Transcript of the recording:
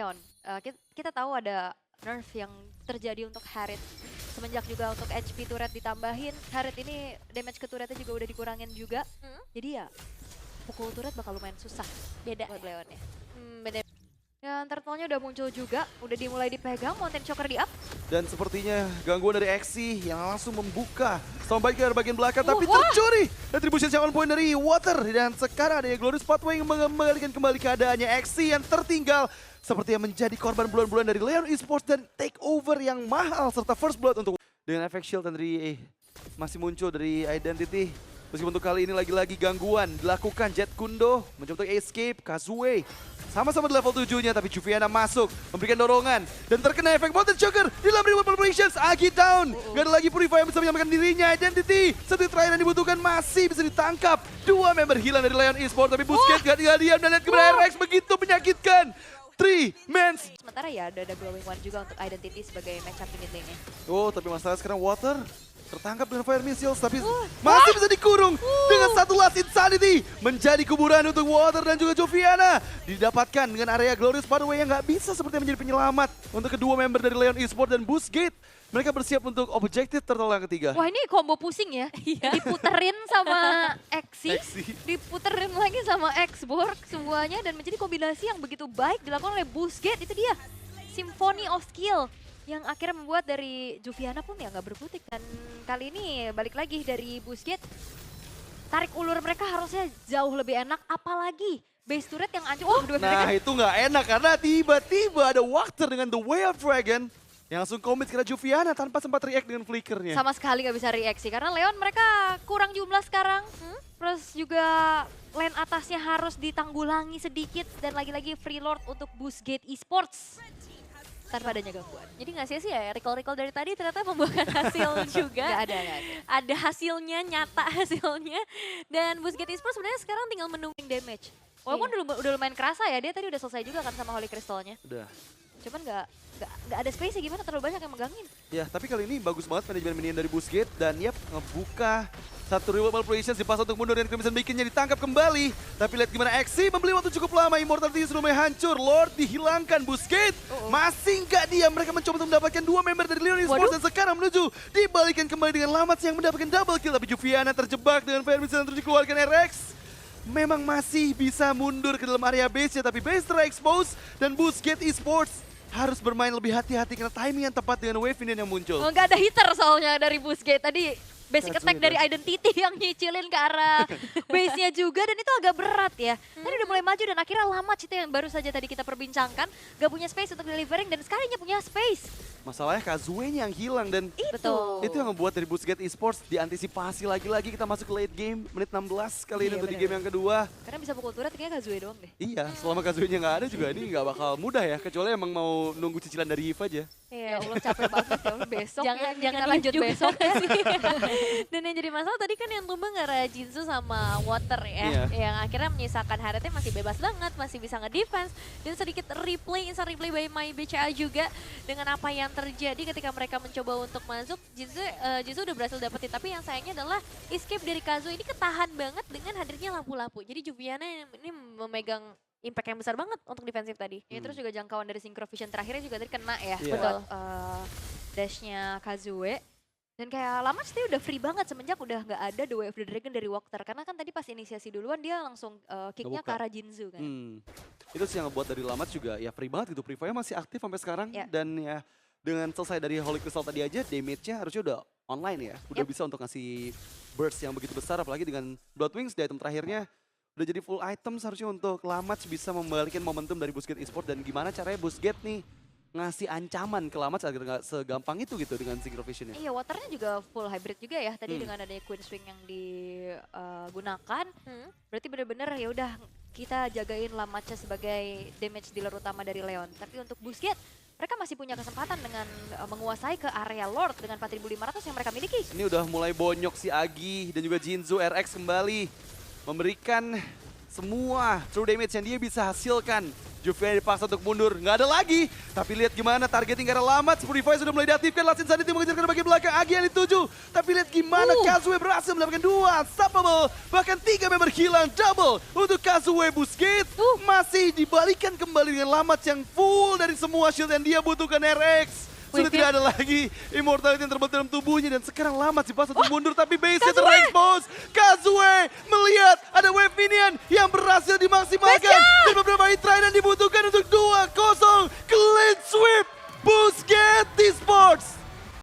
Leon. Kita tahu ada nerf yang terjadi untuk Harriet. Semenjak juga untuk HP turret ditambahin, Harriet ini damage ke turretnya juga udah dikurangin juga. Jadi ya pukul turret bakal lumayan susah Beda buat Leon ya. beda. Dan turtle-nya udah muncul juga, udah dimulai dipegang, Mountain Choker di up. Dan sepertinya gangguan dari Exi yang langsung membuka Stormbite dari bagian belakang, tapi Wah. tercuri. Retribution on point dari Water. Dan sekarang ada Glorious Pathway yang mengembalikan kembali keadaannya. Exi yang tertinggal seperti yang menjadi korban bulan-bulan dari Leon Esports dan take over yang mahal serta first blood untuk dengan efek shield dari masih muncul dari Identity. Meskipun untuk kali ini lagi-lagi gangguan dilakukan. Jet Kundo mencoba untuk escape. Kazue sama-sama di level 7-nya, tapi Juviana masuk, memberikan dorongan, dan terkena efek Mountain Choker di dalam Reward Preparations. Agi down, gak ada lagi Purify yang bisa menyelamatkan dirinya. Identity, satu terakhir yang dibutuhkan masih bisa ditangkap. Dua member hilang dari Leon Esports, tapi Busquets gak diam dan lihat kepada RX begitu menyakitkan. 3 mans. Sementara ya ada Glowing One juga untuk Identity sebagai matchup di mid lane-nya. Oh, tapi masalah sekarang Water tertangkap dengan Fire Missiles, tapi masih bisa dikurung dengan satu last Insanity. Menjadi kuburan untuk Water dan juga Joviana. Didapatkan dengan area Glorious Pathway yang nggak bisa seperti menjadi penyelamat untuk kedua member dari Leon Esports dan Boostgate. Mereka bersiap untuk objektif turtle yang ketiga. Wah ini combo pusing ya, diputerin sama Exi, Exi. diputerin lagi sama Xborg semuanya dan menjadi kombinasi yang begitu baik dilakukan oleh Boostgate. Itu dia, Symphony of Skill yang akhirnya membuat dari Juviana pun ya nggak berkutik. Dan kali ini balik lagi dari Boostgate, tarik ulur mereka harusnya jauh lebih enak, apalagi base turret yang ancur kedua Nah mereka. itu nggak enak karena tiba-tiba ada Water dengan The Way of Dragon yang langsung commit ke Juviana tanpa sempat react dengan flickernya. Sama sekali nggak bisa reaksi karena Leon mereka kurang jumlah sekarang. Terus juga lane atasnya harus ditanggulangi sedikit dan lagi-lagi free lord untuk Boostgate Esports tanpa adanya gangguan. Jadi nggak sia-sia ya, recall-recall dari tadi ternyata membuahkan hasil juga. Nggak ada. Ada hasilnya, nyata hasilnya. Dan Boostgate Esports sebenarnya sekarang tinggal menunggu damage. Walaupun udah lumayan kerasa ya, dia tadi udah selesai juga kan sama Holy Crystal-nya. Udah. Cuman nggak ada space-nya gimana, terlalu banyak yang megangin. Ya, tapi kali ini bagus banget manajemen minion dari Boostgate dan yap ngebuka satu reward malpractice di pas untuk mundur dan Crimson bikinnya ditangkap kembali. Tapi lihat gimana Exi membeli waktu cukup lama, Immortality sudah mulai hancur, Lord dihilangkan, Boostgate masih nggak diam. Mereka mencoba untuk mendapatkan dua member dari Leon Esports dan sekarang menuju dibalikan kembali dengan Lamats yang mendapatkan double kill. Tapi Juviana terjebak dengan Fire Missile terus dikeluarkan RX. Memang masih bisa mundur ke dalam area base-nya, tapi base terexpose dan Boostgate Esports harus bermain lebih hati-hati karena timing yang tepat dengan wave ini yang muncul. Oh, nggak ada hitter soalnya dari Boostgate tadi. Basic attack dari Identity yang nyicilin ke arah base-nya juga dan itu agak berat ya. Tadi udah mulai maju dan akhirnya Lamats itu yang baru saja tadi kita perbincangkan. Gak punya space untuk delivering dan sekalinya punya space. Masalahnya Kazue-nya yang hilang dan Betul. itu yang membuat dari Boostgate Esports diantisipasi lagi-lagi kita masuk ke late game menit 16 kali ini Iya, untuk di bener. game yang kedua. Karena bisa pukul turret kayaknya Kazue doang deh. Iya, selama Kazue-nya nggak ada juga ini nggak bakal mudah ya, kecuali emang mau nunggu cicilan dari Eve aja. Ya Allah capek banget ya Allah, besok Jangan ya, kita lanjut lanjut juga besok ya. sih. Dan yang jadi masalah tadi kan yang tumbang gara Jinzu sama Water ya. Iya. Yang akhirnya menyisakan Harrietnya masih bebas banget, masih bisa nge-defense. Dan sedikit replay, instant replay by My BCA juga. Dengan apa yang terjadi ketika mereka mencoba untuk masuk. Jinzu udah berhasil dapetin, tapi yang sayangnya adalah escape dari Kazuo ini ketahan banget dengan hadirnya lampu-lampu. Jadi Juviana ini memegang impact yang besar banget untuk defensif tadi. Ya, terus juga jangkauan dari Synchro Vision terakhirnya juga tadi kena ya. Iya. Betul. Dashnya Kazue. Dan kayak Lamats dia udah free banget semenjak udah nggak ada The Way of the Dragon dari Water. Karena kan tadi pas inisiasi duluan dia langsung kicknya ke Ngebuka. arah Jinzu kan. Itu sih yang ngebuat dari Lamats juga ya free banget gitu, Free Fire masih aktif sampai sekarang Ya. dan ya dengan selesai dari Holy Crystal tadi aja damage-nya harusnya udah online ya, udah bisa untuk ngasih burst yang begitu besar apalagi dengan Blood Wings di item terakhirnya udah jadi full item seharusnya untuk Lamats bisa membalikin momentum dari Boostgate Esports dan gimana caranya Boostgate nih ngasih ancaman ke Lamats agar nggak segampang itu gitu dengan Synchro Vision-nya. Iya, Waternya juga full hybrid juga ya. Tadi dengan adanya Queen Swing yang digunakan, berarti bener-bener ya udah kita jagain Lamatsnya sebagai damage dealer utama dari Leon. Tapi untuk Boostgate, mereka masih punya kesempatan dengan menguasai ke area Lord dengan 4.500 yang mereka miliki. Ini udah mulai bonyok si Agi dan juga Jinzu RX kembali memberikan semua true damage yang dia bisa hasilkan. Juviana dipaksa untuk mundur, nggak ada lagi. Tapi lihat gimana targeting karena Lamat, Purify sudah mulai diaktifkan, Last Insanity mengejarkan bagian belakang, Agi yang dituju. Tapi lihat gimana Kazuya berhasil mendapatkan 2 unstoppable, bahkan 3 member hilang, double untuk Kazuya. Busquets masih dibalikan kembali dengan Lamat yang full dari semua shield yang dia butuhkan. RX sudah tidak ada lagi immortality yang terbentuk dalam tubuhnya dan sekarang Lamat dipaksa untuk mundur tapi base-nya terexpose. Kazuya melihat ada wave minion yang berhasil dimaksimalkan dan beberapa hit try yang dibutuhkan.